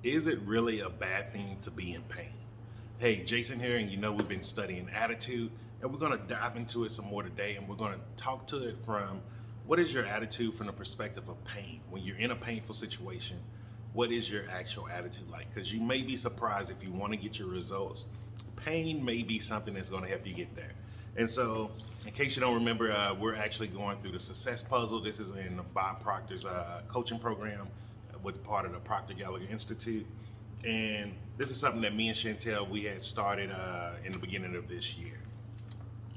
Is it really a bad thing to be in pain? Hey, Jason here, and we've been studying attitude, and we're going to dive into it some more today, and we're going to talk to it from what is your attitude from the perspective of pain? When you're in a painful situation, what is your actual attitude like? Because you may be surprised if you want to get your results. Pain may be something that's going to help you get there. And so, in case you don't remember, we're actually going through the Success Puzzle. This is in Bob Proctor's coaching program with part of the Proctor Gallagher Institute. And this is something that me and Chantel, we had started in the beginning of this year.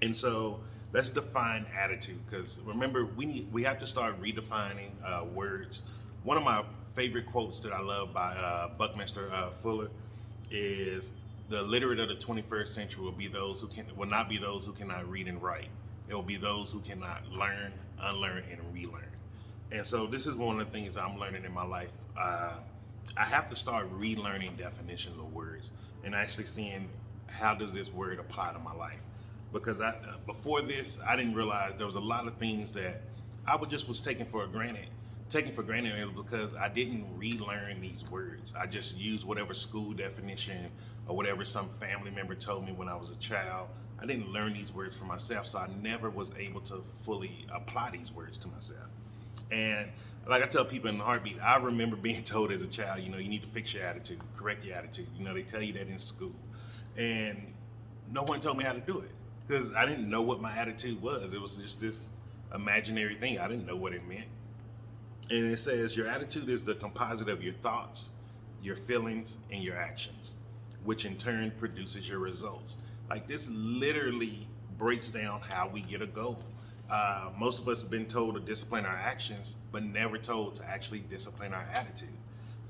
And so let's define attitude, because remember, we have to start redefining words. One of my favorite quotes that I love by Buckminster Fuller is, the illiterate of the 21st century will not be those who cannot read and write. It will be those who cannot learn, unlearn, and relearn. And so this is one of the things I'm learning in my life. I have to start relearning definitions of words and actually seeing how does this word apply to my life. Because before this, I didn't realize there was a lot of things that I was taking for granted. Taking for granted it was because I didn't relearn these words. I just used whatever school definition or whatever some family member told me when I was a child. I didn't learn these words for myself, so I never was able to fully apply these words to myself. And like I tell people in the heartbeat, I remember being told as a child, you need to fix your attitude, correct your attitude. They tell you that in school. And no one told me how to do it because I didn't know what my attitude was. It was just this imaginary thing. I didn't know what it meant. And it says your attitude is the composite of your thoughts, your feelings, and your actions, which in turn produces your results. Like, this literally breaks down how we get a goal. Most of us have been told to discipline our actions, but never told to actually discipline our attitude.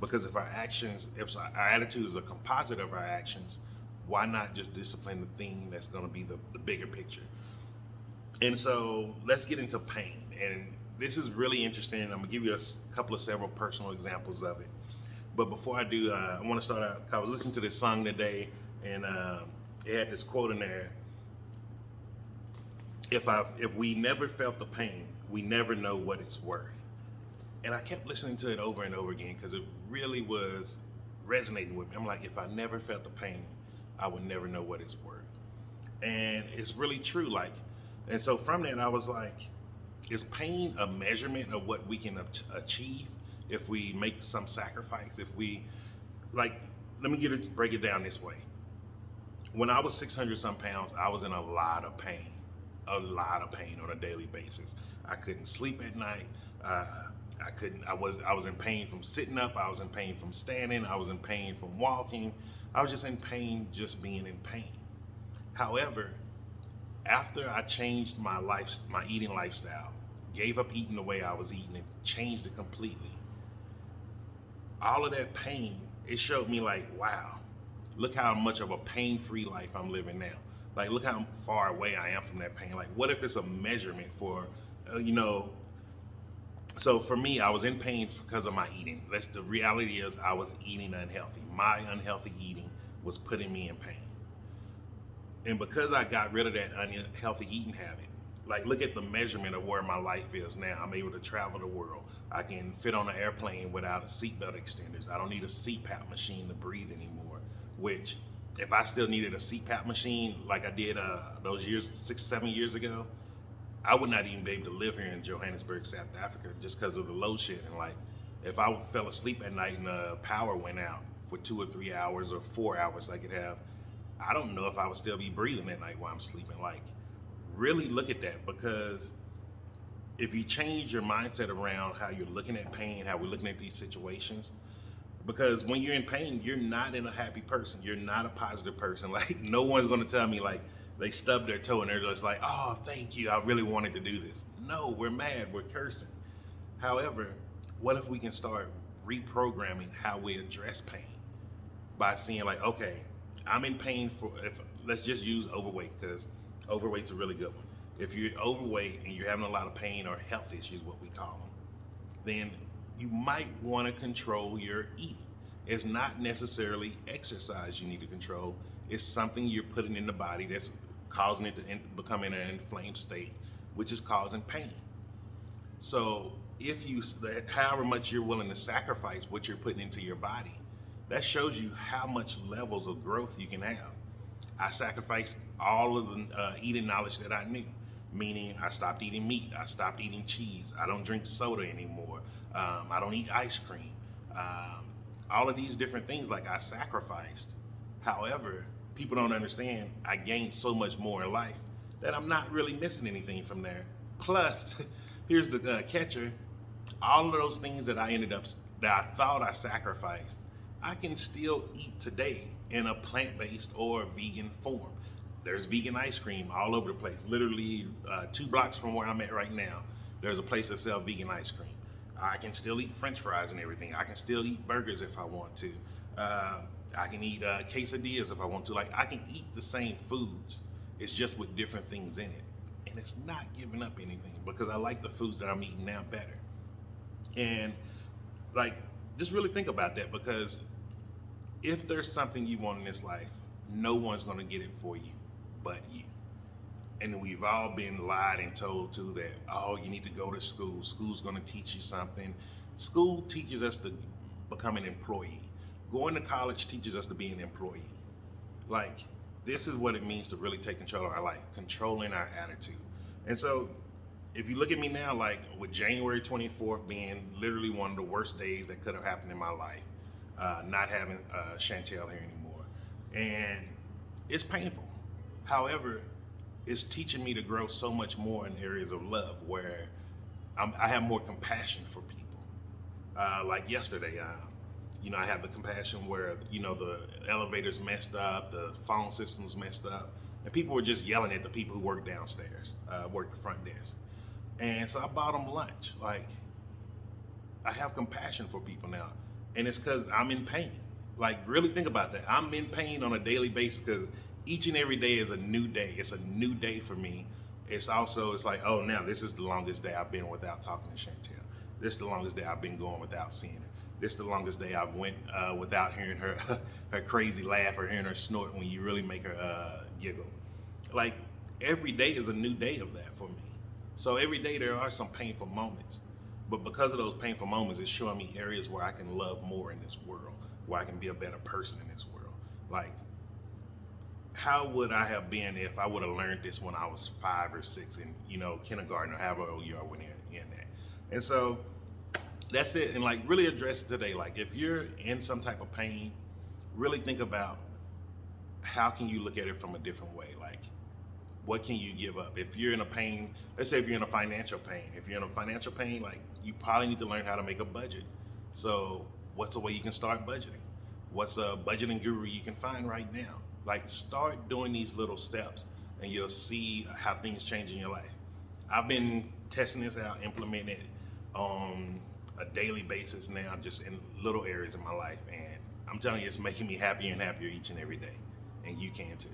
Because if our attitude is a composite of our actions, why not just discipline the thing that's going to be the bigger picture? And so let's get into pain. And this is really interesting. I'm gonna give you a couple of several personal examples of it. But before I do, I want to start out. I was listening to this song today, and it had this quote in there. If we never felt the pain, we never know what it's worth. And I kept listening to it over and over again because it really was resonating with me. I'm like, if I never felt the pain, I would never know what it's worth. And it's really true. And so from that, I was like, is pain a measurement of what we can achieve if we make some sacrifice? If we, let me break it down this way. When I was 600 some pounds, I was in a lot of pain on a daily basis. I couldn't sleep at night. I was in pain from sitting up. I was in pain from standing. I was in pain from walking. I was just in pain, just being in pain. However, after I changed my eating lifestyle, gave up eating the way I was eating and changed it completely, all of that pain, it showed me wow, look how much of a pain-free life I'm living now. Look how far away I am from that pain. What if it's a measurement for, so for me, I was in pain because of my eating. The reality is I was eating unhealthy. My unhealthy eating was putting me in pain. And because I got rid of that unhealthy eating habit, look at the measurement of where my life is now. I'm able to travel the world. I can fit on an airplane without a seatbelt extenders. I don't need a CPAP machine to breathe anymore, which if I still needed a CPAP machine like I did those 6-7 years ago, I would not even be able to live here in Johannesburg, South Africa, just because of the load shedding. If I fell asleep at night and the power went out for 2 or 3 hours or 4 hours I could have, I don't know if I would still be breathing at night while I'm sleeping. Really look at that, because if you change your mindset around how you're looking at pain, how we're looking at these situations, because when you're in pain, you're not a happy person. You're not a positive person. No one's going to tell me they stubbed their toe and they're just like, oh, thank you, I really wanted to do this. No, we're mad, we're cursing. However, what if we can start reprogramming how we address pain by seeing okay, I'm in pain let's just use overweight, because overweight's a really good one. If you're overweight and you're having a lot of pain or health issues, what we call them, then you might want to control your eating. It's not necessarily exercise you need to control. It's something you're putting in the body that's causing it to become in an inflamed state, which is causing pain. So if you, however much you're willing to sacrifice what you're putting into your body, That shows you how much levels of growth you can have. I sacrificed all of the eating knowledge that I knew, meaning I stopped eating meat, I stopped eating cheese, I don't drink soda anymore, I don't eat ice cream. All of these different things, like, I sacrificed. However, people don't understand I gained so much more in life that I'm not really missing anything from there. Plus, here's the catcher: all of those things that that I thought I sacrificed, I can still eat today in a plant-based or vegan form. There's vegan ice cream all over the place. Literally 2 blocks from where I'm at right now, there's a place that sells vegan ice cream. I can still eat French fries and everything. I can still eat burgers if I want to. I can eat quesadillas if I want to. Like, I can eat the same foods. It's just with different things in it. And it's not giving up anything, because I like the foods that I'm eating now better. And, like, just really think about that, because if there's something you want in this life, no one's going to get it for you but you. And we've all been lied and told to that, oh, you need to go to school. School's going to teach you something. School teaches us to become an employee. Going to college teaches us to be an employee. Like, this is what it means to really take control of our life, controlling our attitude. And so, if you look at me now, like, with January 24th being literally one of the worst days that could have happened in my life, not having Chantel here anymore, and it's painful. However, it's teaching me to grow so much more in areas of love, where I have more compassion for people. Like yesterday, I have the compassion where, the elevators messed up, the phone systems messed up, and people were just yelling at the people who work downstairs, work the front desk. And so I bought them lunch. Like, I have compassion for people now, and it's because I'm in pain. Like, really think about that. I'm in pain on a daily basis, because each and every day is a new day. It's a new day for me. It's like, oh, now this is the longest day I've been without talking to Chantel. This is the longest day I've been going without seeing her. This is the longest day I've went without hearing her her crazy laugh or hearing her snort when you really make her giggle. Like, every day is a new day of that for me. So every day there are some painful moments. But because of those painful moments, it's showing me areas where I can love more in this world, where I can be a better person in this world. Like, how would I have been if I would have learned this when I was 5 or 6 in, kindergarten, or however old you are when you're in that? And so that's it. And, like, really address it today. Like, if you're in some type of pain, really think about how can you look at it from a different way. Like, what can you give up? If you're in a pain, let's say if you're in a financial pain, like, you probably need to learn how to make a budget. So what's the way you can start budgeting? What's a budgeting guru you can find right now? Like, start doing these little steps, and you'll see how things change in your life. I've been testing this out, implementing it on a daily basis now, just in little areas of my life. And I'm telling you, it's making me happier and happier each and every day. And you can too.